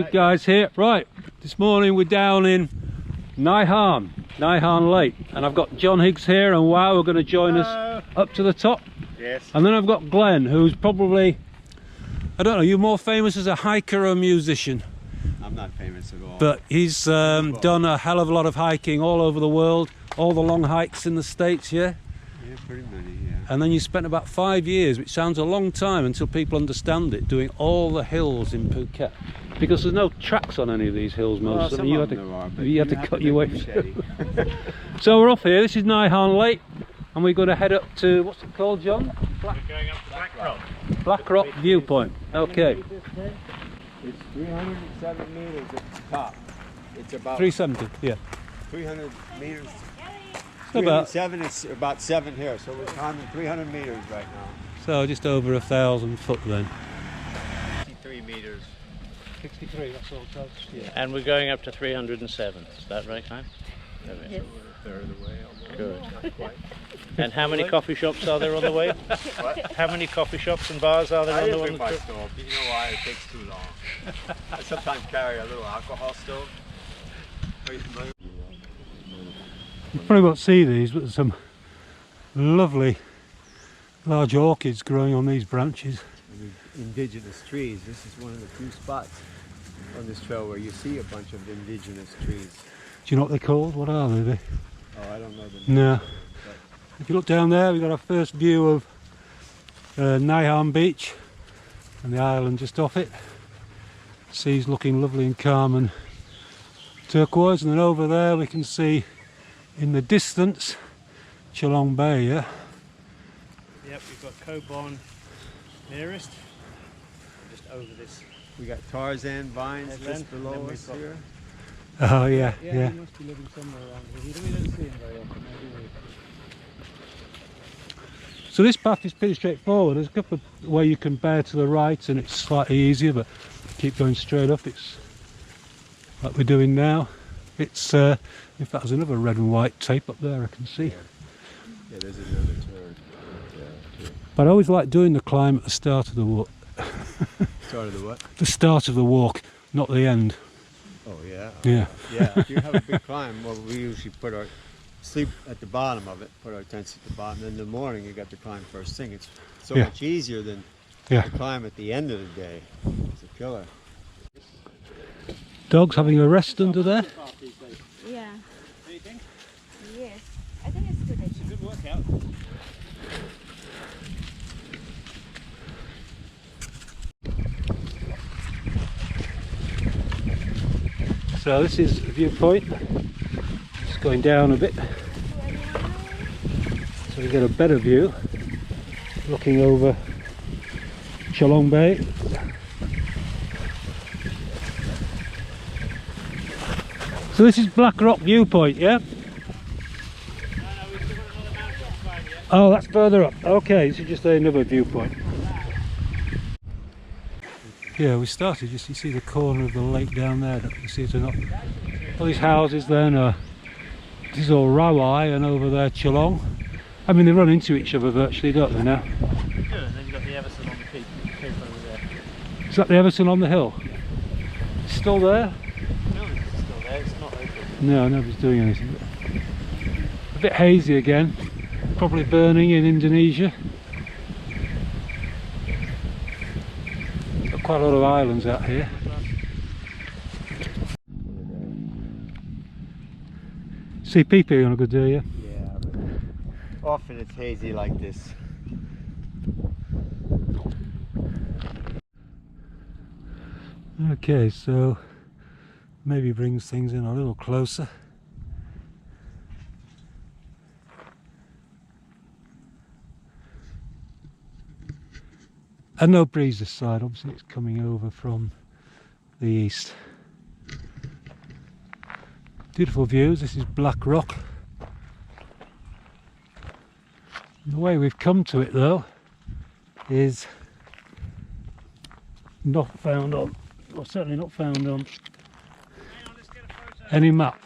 Good guys here. Right, this morning we're down in Nai Harn Lake, and I've got John Higgs here and Weaw are going to join us up to the top. Yes. And then I've got Glenn, who's probably, I don't know, you're more famous as a hiker or a musician? I'm not famous at all. But he's done a hell of a lot of hiking all over the world, all the long hikes in the States, yeah? Yeah, pretty many, yeah. And then you spent about 5 years, which sounds a long time until people understand it, doing all the hills in Phuket. Because there's no tracks on any of these hills, most of them. You had to cut your way through. So we're off here. This is Nai Harn Lake, and we're going to head up to, what's it called, John? We're going up to Black Rock. Black Rock Viewpoint. Okay. It's 307 meters at the top. It's about 370, yeah. 300 meters. About 307, it's about 7 here, so we're climbing 300 meters right now. so just over 1,000 foot then. 63 meters. 63, that's all it does. Yeah. And we're going up to 307. Is that right, Klein? Yes. We're a third of the way almost. Good. Not quite. And how many coffee shops are there on the way? What? How many coffee shops and bars are there I on the didn't way? bring my stove. You know why? It takes too long. I sometimes carry a little alcohol stove. Are you familiar? You probably won't see these, but there's some lovely large orchids growing on these branches. Indigenous trees. This is one of the few spots on this trail where you see a bunch of indigenous trees. Do you know what they're called? What are they? Oh, I don't know the name. No. If you look down there, we've got our first view of Nai Harn beach and the island just off it. Sea's looking lovely and calm and turquoise, and then over there we can see in the distance Chalong Bay, yeah? Yep, we've got Kobon nearest, just over this. We got Tarzan vines headland, just below us here. Oh yeah, yeah. He must be living somewhere around here. We don't see him very often, do we? So this path is pretty straightforward. There's a couple of where you can bear to the right and it's slightly easier, but keep going straight up. It's like we're doing now. It's in fact there's another red and white tape up there I can see. Yeah, there's another turn. Yeah, But I always like doing the climb at the start of the walk. Start of the what? The start of the walk, not the end. Oh yeah. Yeah. Yeah. If you have a big climb, well, we usually put our sleep at the bottom of it, put our tents at the bottom. Then in the morning, you got to climb first thing. It's so much easier than Yeah. to climb at the end of the day. It's a killer. Dogs having a rest under there. Yeah. Do you think? Yes. I think it's good. It's a good workout. So this is the viewpoint. Just going down a bit, so we get a better view, looking over Chalong Bay. So this is Black Rock Viewpoint, yeah? No, we've still got another mountain to climb yet. Oh, that's further up. Okay, this is just another viewpoint. Yeah, we started, just you see the corner of the lake down there, don't you see it or not? All these houses there, no. This is all Rawai and over there Chalong. I mean, they run into each other virtually, don't they now? Good, and then you've got the Everson on the peak over there. Is that the Everson on the hill? It's still there? The building's still there, it's not open. No, nobody's doing anything. A bit hazy again, probably burning in Indonesia. Got quite a lot of islands out here. See PP on a good day, yeah? Yeah. But often it's hazy like this. Okay, so maybe brings things in a little closer. And no breeze this side, obviously it's coming over from the east. Beautiful views. This is Black Rock. And the way we've come to it though is not found on, or certainly not found on any map.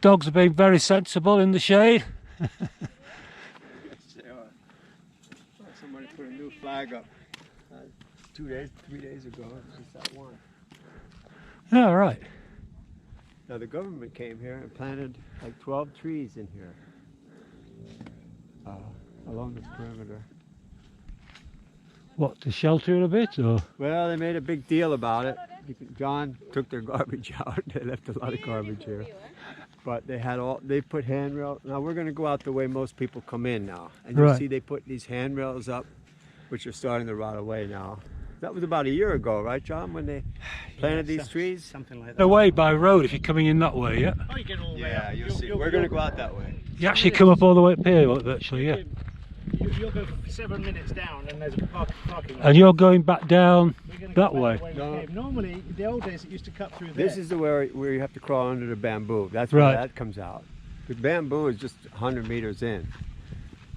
Dogs are being very sensible in the shade. Somebody put a new flag up. 3 days ago. Just that one. Oh, right. Now the government came here and planted like 12 trees in here along this perimeter. What, to shelter it a bit, or? Well, they made a big deal about it. John took their garbage out. They left a lot of garbage here. But they put handrails. Now we're going to go out the way most people come in now. And you see they put these handrails up, which are starting to rot away now. That was about a year ago, right, John, when they planted these trees? Something like that. Away by road if you're coming in that way, yeah? Oh, you get all the way Yeah, up. you'll see. We're going to go out that way. You actually come up all the way up here, virtually, yeah. You'll go 7 minutes down and there's a parking lot. And you're going back down that Back way? the we came. Normally, the old days it used to cut through there. This is the where you have to crawl under the bamboo. That's where that comes out. The bamboo is just 100 meters in,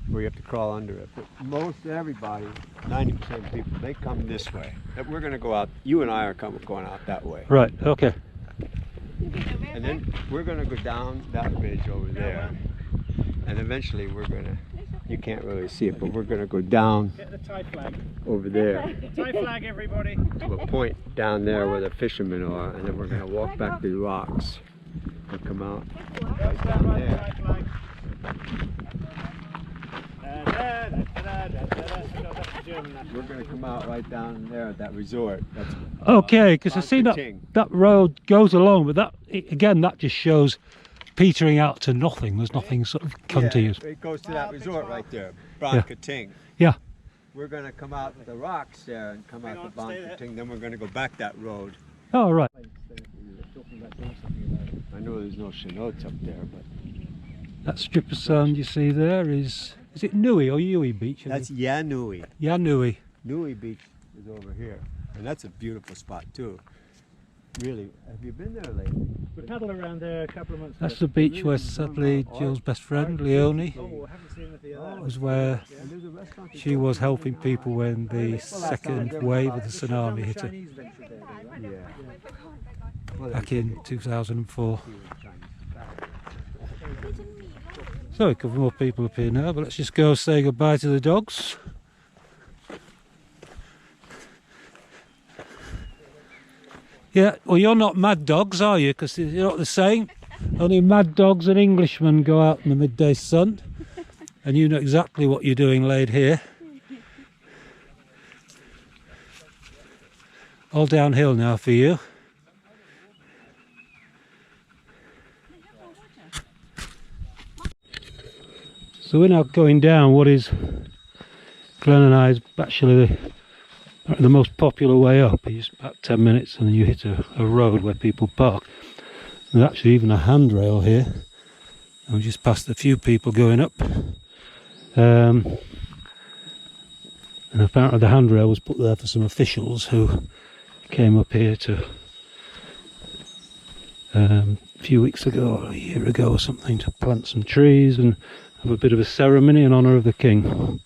where you have to crawl under it. But most everybody, 90% of people, they come this way. We're going to go out. You and I are going out that way. Right, okay. And then we're going to go down that ridge over there. And eventually we're going to, you can't really see it, but we're going to go down Get the Thai flag. over there Thai flag, everybody. to a point down there where the fishermen are. And then we're going to walk back to the rocks and come out right down there. Thai flag. We're going to come out right down there at that resort. That's Okay, because I see that road goes along, but that just shows petering out to nothing. There's nothing sort of continuous. Yeah, it goes to that resort right there, Bang Ting. Yeah. We're going to come out the rocks there and come out to Bang Ting. Then we're going to go back that road. Oh, right. I know there's no chenutes up there, but That strip of sand you see there is it Nui or Yui Beach? that's Yanui. Nui. Nui Beach is over here, and that's a beautiful spot too. Really, have you been there lately? We paddled around there a couple of months That's ago. the beach where sadly Jill's best friend, Leonie, Oh, I haven't seen it the other. was where she was helping people when the second wave of the tsunami hit her Yeah. back in 2004. So a couple more people up here now, but let's just go say goodbye to the dogs. Yeah, well you're not mad dogs, are you? Because you're not the same. Only mad dogs and Englishmen go out in the midday sun. And you know exactly what you're doing laid here. All downhill now for you. So we're now going down what is Glenn and I's actually the most popular way up. It's about 10 minutes and then you hit a road where people park. There's actually even a handrail here. And we just passed a few people going up. And apparently the handrail was put there for some officials who came up here to a few weeks ago or a year ago or something to plant some trees and have a bit of a ceremony in honour of the king.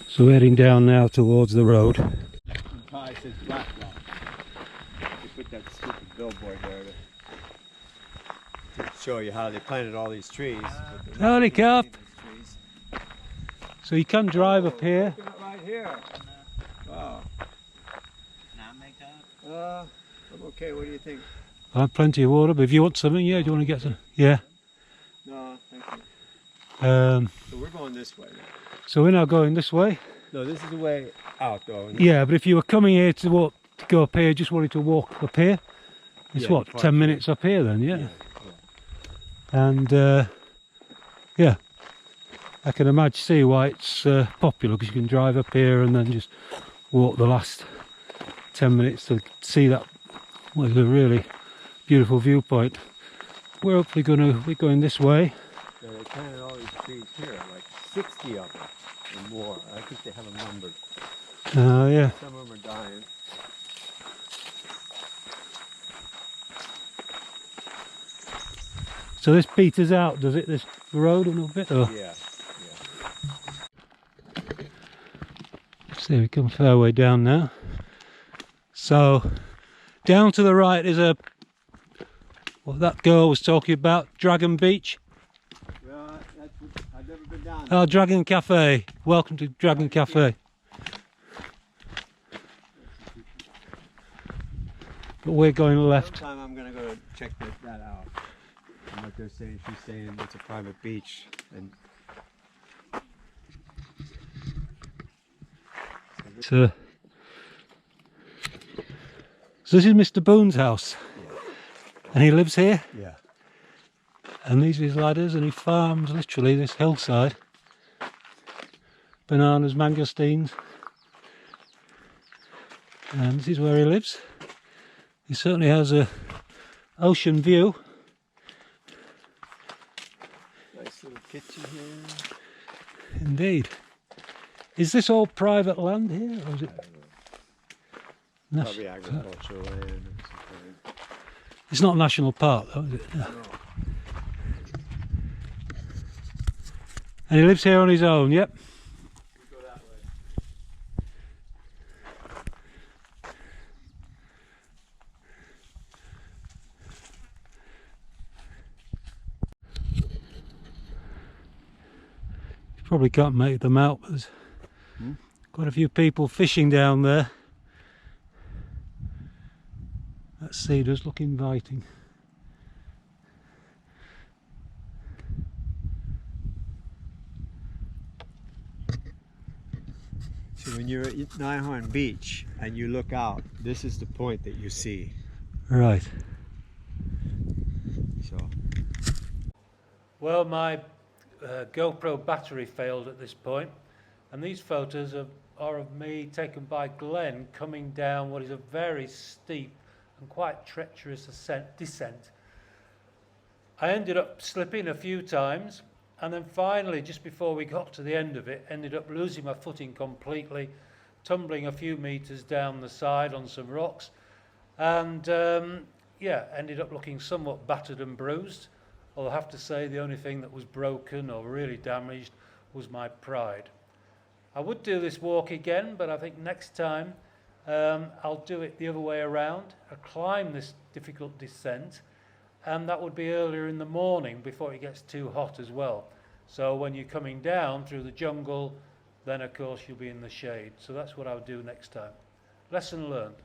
So we're heading down now towards the road. In Thai says Black Rock. They put that stupid billboard there to show you how they planted all these trees. Howdy, Cap. So you can drive up here. Look at it right here. Wow. I'm okay. What do you think? I have plenty of water, but if you want something, yeah, do you want to get some? Yeah. No, thank you. So So we're going this way now. we're now going this way. No, this is the way out though. Yeah, but if you were coming here to go up here, just wanted to walk up here, it's Yeah, what, park 10 here. minutes up here then, yeah? Yeah. And yeah, I can imagine see why it's popular, because you can drive up here and then just walk the last 10 minutes to see that was a really beautiful viewpoint. We're hopefully we're going this way. So they planted all these trees here, like 60 of them and more. I think they have them numbered. Yeah. Some of them are dying. So this peters out, does it, this road a little bit? Or? Yeah. See, we come a fair way down now. So down to the right is what that girl was talking about, Dragon Beach. Well, I've never been down. Oh, Dragon Cafe. Welcome to Dragon Cafe. but we're going left. Sometime I'm gonna go check that out. And what they're saying, she's saying it's a private beach, and So this is Mr. Boone's house, and he lives here, yeah. and these are his ladders, and he farms literally this hillside. Bananas, mangosteens, and this is where he lives. He certainly has a ocean view. Nice little kitchen here. Indeed. Is this all private land here, or is it? Probably agricultural land or something. It's not national park though, is it? No. And he lives here on his own, yep. Go that way. You probably can't make them out, but there's quite a few people fishing down there. That sea does look inviting. So when you're at Nai Harn Beach and you look out, this is the point that you see. Right. So. Well, my GoPro battery failed at this point, and these photos are of me taken by Glenn coming down what is a very steep and quite treacherous descent. I ended up slipping a few times, and then finally, just before we got to the end of it, ended up losing my footing completely, tumbling a few meters down the side on some rocks, and yeah, ended up looking somewhat battered and bruised. I'll have to say the only thing that was broken or really damaged was my pride. I would do this walk again, but I think next time I'll do it the other way around. I'll climb this difficult descent, and that would be earlier in the morning before it gets too hot as well. So when you're coming down through the jungle, then of course you'll be in the shade. So that's what I'll do next time. Lesson learned.